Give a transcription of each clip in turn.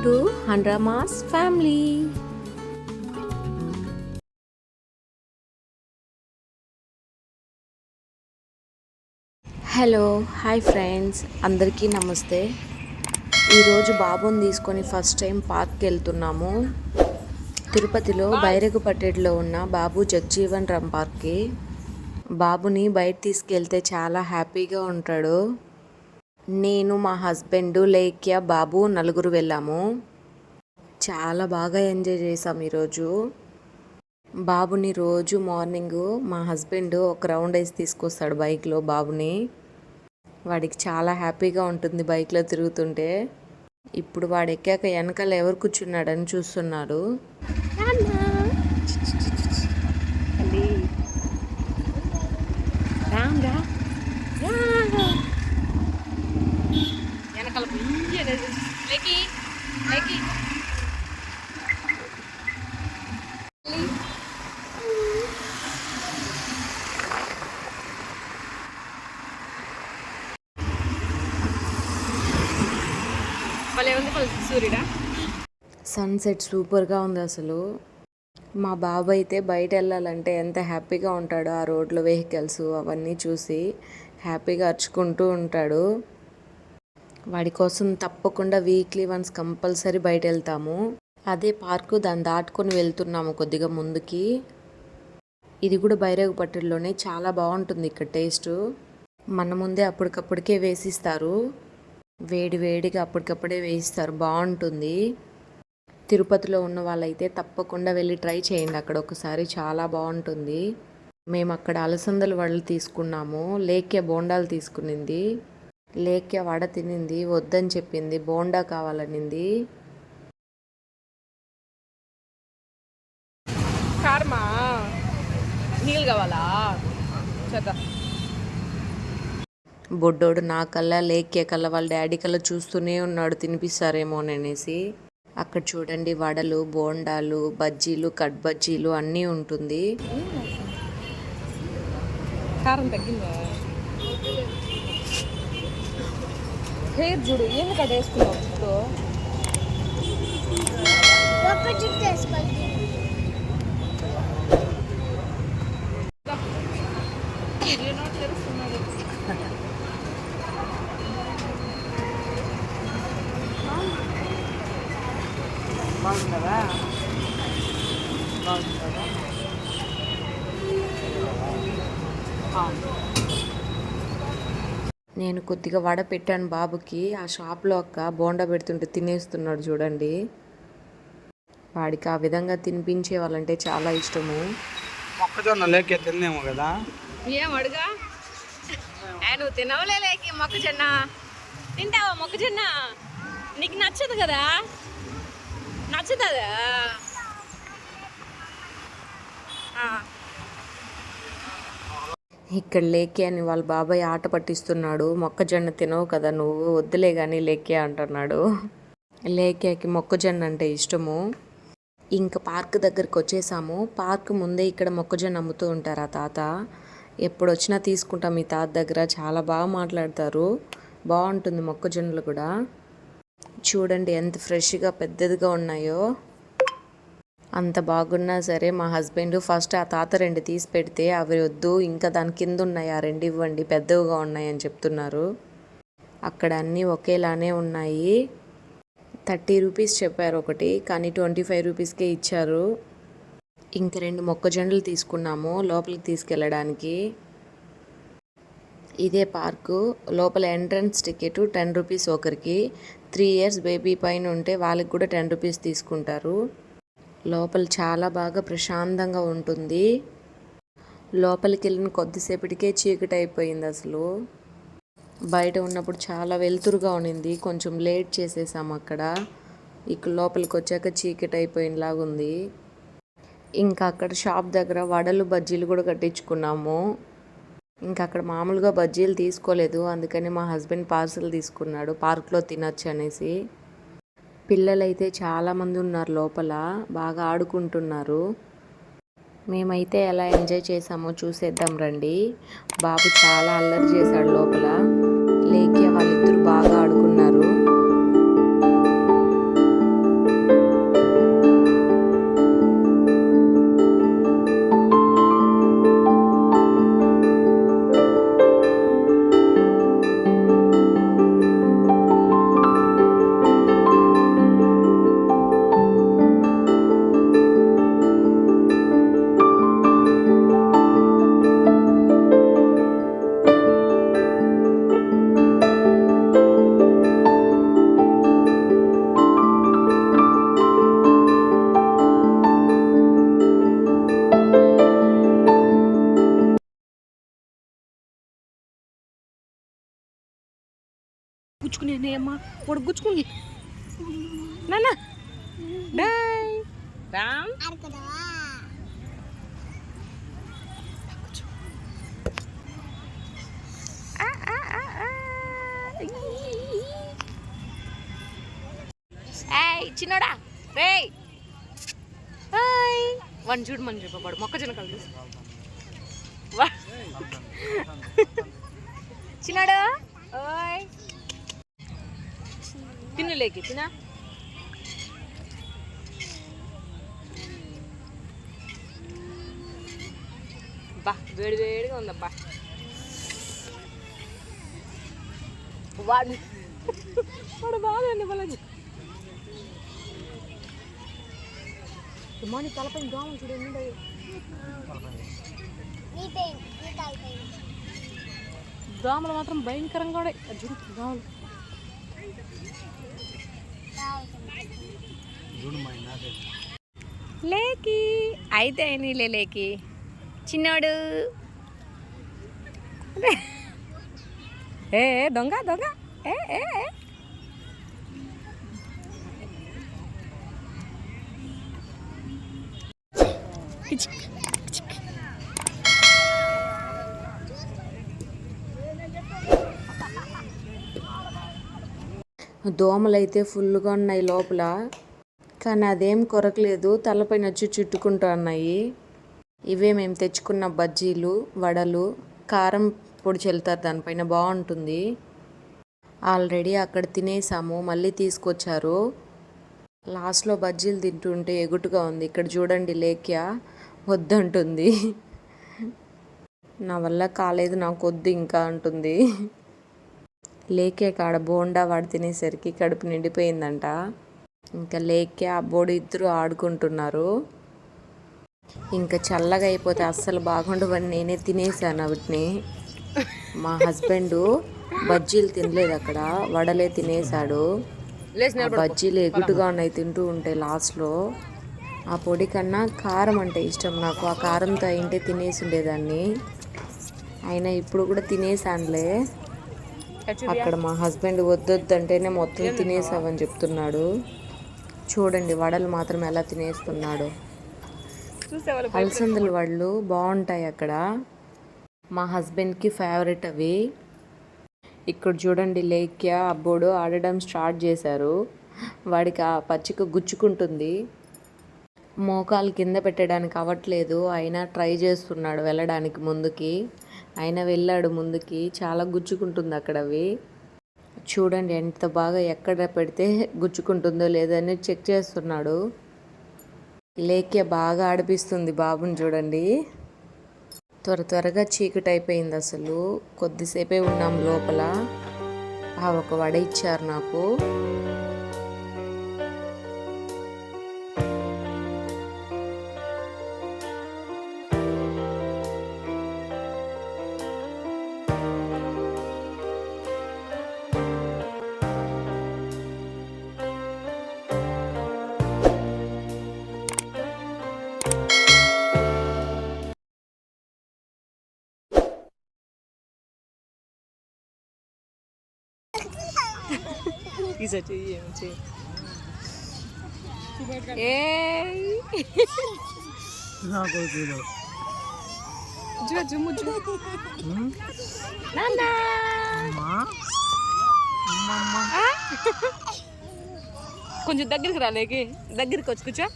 To హండ్రామాస్ family. Hello, hi friends, అందరికీ నమస్తే. ఈరోజు బాబుని తీసుకొని ఫస్ట్ టైం పార్క్కి వెళ్తున్నాము. తిరుపతిలో బైరగుపట్టేడులో ఉన్న బాబు జగ్జీవన్ రామ్ పార్క్కి. బాబుని బయట తీసుకెళ్తే చాలా హ్యాపీగా ఉంటాడు. నేను, మా హస్బెండ్, లేఖ్య, బాబు నలుగురు వెళ్ళాము. చాలా బాగా ఎంజాయ్ చేసాం ఈరోజు. బాబుని రోజు మార్నింగ్ మా హస్బెండ్ ఒక రౌండ్ వేసి తీసుకొస్తాడు బైక్లో బాబుని. వాడికి చాలా హ్యాపీగా ఉంటుంది బైక్లో తిరుగుతుంటే. ఇప్పుడు వాడు ఎక్కాక వెనకాల ఎవరు కూర్చున్నాడని చూస్తున్నాడు. సన్సెట్ సూపర్గా ఉంది అసలు. మా బాబు అయితే బయట వెళ్ళాలంటే ఎంత హ్యాపీగా ఉంటాడో. ఆ రోడ్లో వెహికల్స్ అవన్నీ చూసి హ్యాపీగా అరుచుకుంటూ ఉంటాడు. వాడి కోసం తప్పకుండా వీక్లీ వన్స్ కంపల్సరీ బయట వెళ్తాము. అదే పార్కు, దాన్ని దాటుకొని వెళ్తున్నాము కొద్దిగా ముందుకి. ఇది కూడా బైరగుపట్టెలోనే. చాలా బాగుంటుంది ఇక్కడ టేస్ట్. మన ముందే అప్పటికప్పటికే వేసిస్తారు, వేడి వేడిగా అప్పటికప్పుడే వేయిస్తారు. బాగుంటుంది. తిరుపతిలో ఉన్న వాళ్ళైతే తప్పకుండా వెళ్ళి ట్రై చేయండి అక్కడ ఒకసారి, చాలా బాగుంటుంది. మేము అక్కడ అలసందలు వడలు తీసుకున్నాము. లేఖ్య బోండాలు తీసుకునింది. లేఖ్య వడ తినింది, వద్దని చెప్పింది, బోండా కావాలనింది. కార్మా నీళ్ళు కావాలా? బొడ్డోడు నా కల్లా, లేఖ్య కల్లా, వాళ్ళ డాడీ కల్లా చూస్తూనే ఉన్నాడు తినిపిస్తారేమోననేసి. అక్కడ చూడండి వడలు, బోండాలు, బజ్జీలు, కట్ బజ్జీలు అన్నీ ఉంటుంది. కారం తగ్గిందా? హెయిర్ చూడు ఏమి కట్ వేసుకున్నావు? బాగుంటుందా? బాగుంటుందా? నేను కొద్దిగా వడ పెట్టాను బాబుకి. ఆ షాప్లో అక్క బోండా పెడుతుంటే తినేస్తున్నాడు చూడండి. వాడికి ఆ విధంగా తినిపించే వాళ్ళంటే చాలా ఇష్టము. మొక్కజొన్న లేకే తిందేమో కదా. ఏం అడుగా? నువ్వు తినవలే లేకి మొక్కజొన్న. తింటావా మొక్కజొన్న? నీకు నచ్చదు కదా? నచ్చుతుందా? ఇక్కడ లేకే అని వాళ్ళ బాబాయ్ ఆట పట్టిస్తున్నాడు. మొక్కజొన్న తినవు కదా నువ్వు, వద్దులే కానీ లేకే అంటున్నాడు. లేకేకి మొక్కజొన్న అంటే ఇష్టము. ఇంకా పార్క్ దగ్గరికి వచ్చేసాము. పార్క్ ముందే ఇక్కడ మొక్కజొన్న అమ్ముతూ ఉంటారు ఆ తాత. ఎప్పుడు వచ్చినా తీసుకుంటాం ఈ తాత దగ్గర. చాలా బాగా మాట్లాడతారు. బాగుంటుంది మొక్కజొన్నలు కూడా. చూడండి ఎంత ఫ్రెష్గా పెద్దదిగా ఉన్నాయో. అంత బాగున్నా సరే మా హస్బెండ్ ఫస్ట్ ఆ తాత 2 తీసి పెడితే అవి వద్దు, ఇంకా దాని కింద ఉన్నాయి, ఆ 2 ఇవ్వండి, పెద్దవిగా ఉన్నాయి అని చెప్తున్నారు. అక్కడ అన్నీ ఒకేలానే ఉన్నాయి. 30 రూపీస్ చెప్పారు ఒకటి, కానీ 25 రూపీస్కే ఇచ్చారు. ఇంక 2 మొక్కజొన్నలు తీసుకున్నాము లోపలికి తీసుకెళ్ళడానికి. ఇదే పార్కు. లోపల ఎంట్రన్స్ టికెట్ 10 రూపీస్ ఒకరికి. 3 ఇయర్స్ బేబీ పైన ఉంటే వాళ్ళకి కూడా 10 రూపీస్ తీసుకుంటారు. లోపల చాలా బాగా ప్రశాంతంగా ఉంటుంది. లోపలికి వెళ్ళిన కొద్దిసేపటికే చీకటి అయిపోయింది అసలు. బయట ఉన్నప్పుడు చాలా వెలుతురుగా ఉన్నింది. కొంచెం లేట్ చేసేసాము అక్కడ. ఇక్కడ లోపలికి వచ్చాక చీకటి అయిపోయినలాగా ఉంది. ఇంకా అక్కడ షాప్ దగ్గర వడలు, బజ్జీలు కూడా కట్టించుకున్నాము. ఇంకా అక్కడ మామూలుగా బజ్జీలు తీసుకోలేదు, అందుకని మా హస్బెండ్ పార్సల్ తీసుకున్నాడు పార్క్లో తినొచ్చు అనేసి. పిల్లలైతే చాలామంది ఉన్నారు లోపల, బాగా ఆడుకుంటున్నారు. మేమైతే ఎలా ఎంజాయ్ చేసామో చూసేద్దాం రండి. బాబు చాలా అల్లరి చేశాడు లోపల. లేఖ్య వాళ్ళిద్దరూ బాగా ఆడుకున్నారు. గుచ్చుకునే అమ్మా వాడు గుచ్చుకుని నాన్న డాయ్ రామ్ చిన్నోడా రే వన్ చూడు మన చెప్పాడు మొక్కజొన్న కలు చిన్నాడు ఓయ్ తిన్నులేకి తినా బా వేడి వేడిగా ఉందబ్బా వాడు వాడు బాగుంది బలాజీ మార్నింగ్ తలపై దోమలు చూడండి దోమలు మాత్రం భయంకరంగా కూడా చూడు దోమలు లేకి అయితే నీళ్ళే లేకి చిన్నోడు ఏ దొంగ దొంగ ఏ ఏ దోమలైతే ఫుల్గా ఉన్నాయి లోపల, కానీ అదేం కొరకలేదు, తలపైన వచ్చి చుట్టుకుంటూ ఉన్నాయి. ఇవే మేము తెచ్చుకున్న బజ్జీలు, వడలు, కారం పొడి చల్లుతారు దానిపైన, బాగుంటుంది. ఆల్రెడీ అక్కడ తినేసాము, మళ్ళీ తీసుకొచ్చారు. లాస్ట్లో బజ్జీలు తింటుంటే ఎగుటుగా ఉంది. ఇక్కడ చూడండి లేఖ్య వద్దంటుంది, నా వల్ల కాలేదు నాకు వద్దు ఇంకా అంటుంది. లేఖ్య కాడ బోండా వాడు తినేసరికి కడుపు నిండిపోయిందంట. ఇంకా లేఖ్య అబ్బోడు ఇద్దరు ఆడుకుంటున్నారు. ఇంకా చల్లగా అయిపోతే అస్సలు బాగుండవని నేనే తినేసాను వాటిని. మా హస్బెండ్ బజ్జీలు తినలేదు, అక్కడ వడలే తినేసాడు. బజ్జీలు ఎగుటుగా ఉన్నాయి తింటూ ఉంటే లాస్ట్లో. ఆ పొడి కన్నా కారం అంటే ఇష్టం నాకు, ఆ కారంతో అయింటే తినేసి ఉండేదాన్ని. అయినా ఇప్పుడు కూడా తినేసానులే. అక్కడ మా హస్బెండ్ వద్దొద్దంటేనే మొత్తం తినేసావని చెప్తున్నాడు. చూడండి వడలు మాత్రం ఎలా తినేస్తున్నాడు. అలసందల వడలు బాగుంటాయి అక్కడ, మా హస్బెండ్కి ఫేవరెట్ అవి. ఇక్కడ చూడండి లేఖ్య అబ్బోడు ఆడడం స్టార్ట్ చేశారు. వాడికి ఆ పచ్చిక గుచ్చుకుంటుంది, మోకాలు కింద పెట్టడానికి అవ్వట్లేదు, అయినా ట్రై చేస్తున్నాడు వెళ్ళడానికి ముందుకి. అయినా వెళ్ళాడు ముందుకి, చాలా గుచ్చుకుంటుంది అక్కడ అవి. చూడండి ఎంత బాగా ఎక్కడ పెడితే గుచ్చుకుంటుందో లేదని చెక్ చేస్తున్నాడు. లేఖ్య బాగా ఆడిపిస్తుంది బాబుని చూడండి. త్వరగా చీకటి అయిపోయింది, అసలు కొద్దిసేపే ఉన్నాం లోపల. ఒక వడ ఇచ్చారు నాకు. కొంచెం దగ్గరికి రాలేకి, దగ్గరికి వచ్చి కూర్చో.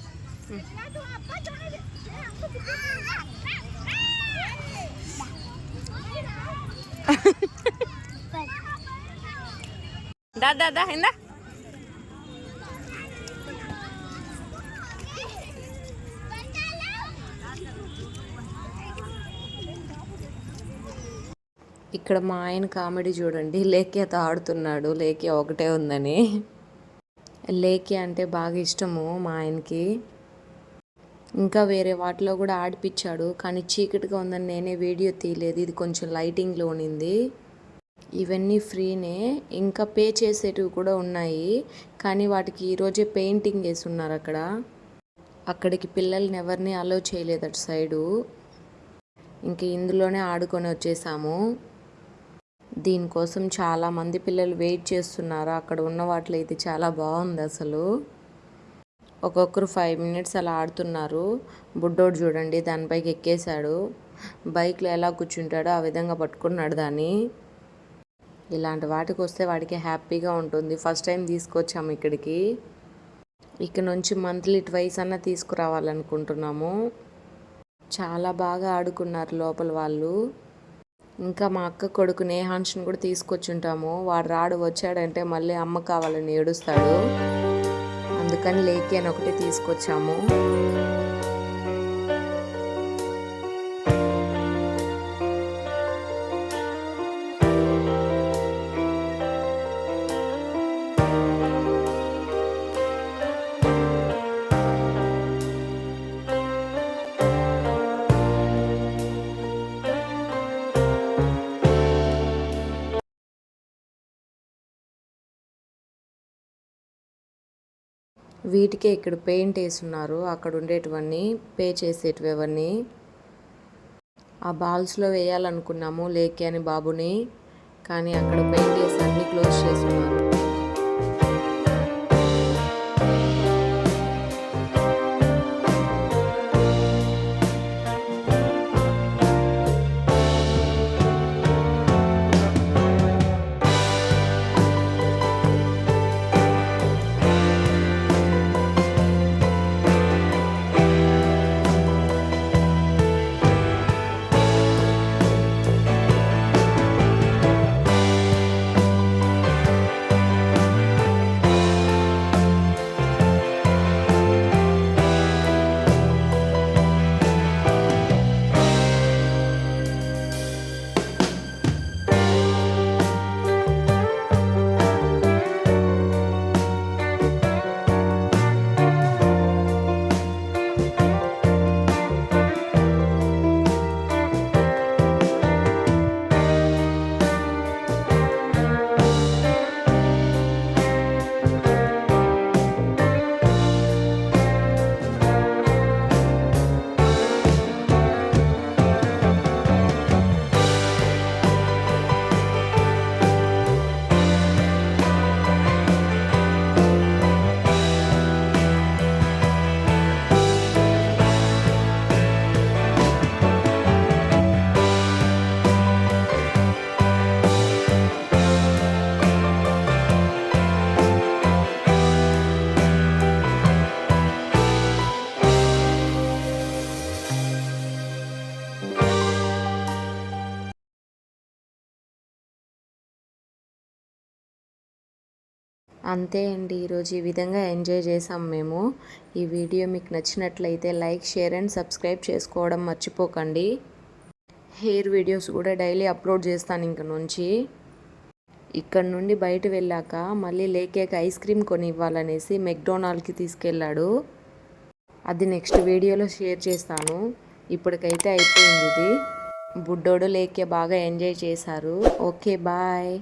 దా ఇందా. ఇక్కడ మా ఆయన కామెడీ చూడండి, లేఖ్యతో ఆడుతున్నాడు. లేఖ్య ఒకటే ఉందని. లేఖ్య అంటే బాగా ఇష్టము మా ఆయనకి. ఇంకా వేరే వాటిలో కూడా ఆడిపించాడు, కానీ చీకటిగా ఉందని నేనే వీడియో తీయలేదు, ఇది కొంచెం లైటింగ్లో ఉన్నింది. ఇవన్నీ ఫ్రీనే, ఇంకా పే చేసేటివి కూడా ఉన్నాయి, కానీ వాటికి ఈరోజే పెయింటింగ్ వేసి ఉన్నారు అక్కడ. అక్కడికి పిల్లల్ని ఎవరిని అలో చేయలేదు అటు సైడు. ఇంక ఇందులోనే ఆడుకొని వచ్చేసాము. దీనికోసం చాలామంది పిల్లలు వెయిట్ చేస్తున్నారు. అక్కడ ఉన్న వాటిలో ఇది చాలా బాగుంది అసలు. ఒక్కొక్కరు 5 మినిట్స్ అలా ఆడుతున్నారు. బుడ్డోడు చూడండి దానిపైకి ఎక్కేశాడు. బైక్లో ఎలా కూర్చుంటాడో ఆ విధంగా పట్టుకున్నాడు దాన్ని. ఇలాంటి వాటికి వస్తే వాడికి హ్యాపీగా ఉంటుంది. ఫస్ట్ టైం తీసుకొచ్చాము ఇక్కడికి. ఇక్కడ నుంచి మంత్లీ ట్వైస్ అన్న తీసుకురావాలనుకుంటున్నాము. చాలా బాగా ఆడుకున్నారు లోపల వాళ్ళు. ఇంకా మా అక్క కొడుకు నేహాన్షిని కూడా తీసుకొచ్చుంటాము. వాడు వచ్చాడంటే మళ్ళీ అమ్మ కావాలని ఏడుస్తాడు. అందుకని లేకి అని ఒకటి తీసుకొచ్చాము. వీటికే ఇక్కడ పెయింట్ వేస్తున్నారు. అక్కడ ఉండేటివన్నీ పే చేసేటివి అవన్నీ. ఆ బాల్స్లో వేయాలనుకున్నాము లేకి అని బాబుని, కానీ అక్కడ పెయింట్ వేసి అన్నీ క్లోజ్ చేస్తున్నారు. అంతే అండి, ఈరోజు ఈ విధంగా ఎంజాయ్ చేసాం మేము. ఈ వీడియో మీకు నచ్చినట్లయితే లైక్, షేర్ అండ్ సబ్స్క్రైబ్ చేసుకోవడం మర్చిపోకండి. హెయిర్ వీడియోస్ కూడా డైలీ అప్లోడ్ చేస్తాను ఇంక నుంచి. ఇక్కడ నుండి బయట వెళ్ళాక మళ్ళీ లేకేక ఐస్ క్రీమ్ కొని ఇవ్వాలనేసి మెక్డొనాల్డ్కి తీసుకెళ్ళాడు. అది నెక్స్ట్ వీడియోలో షేర్ చేస్తాను. ఇప్పటికైతే అయిపోయింది ఇది. బుడ్డోడు లేకే బాగా ఎంజాయ్ చేశారు. Okay bye.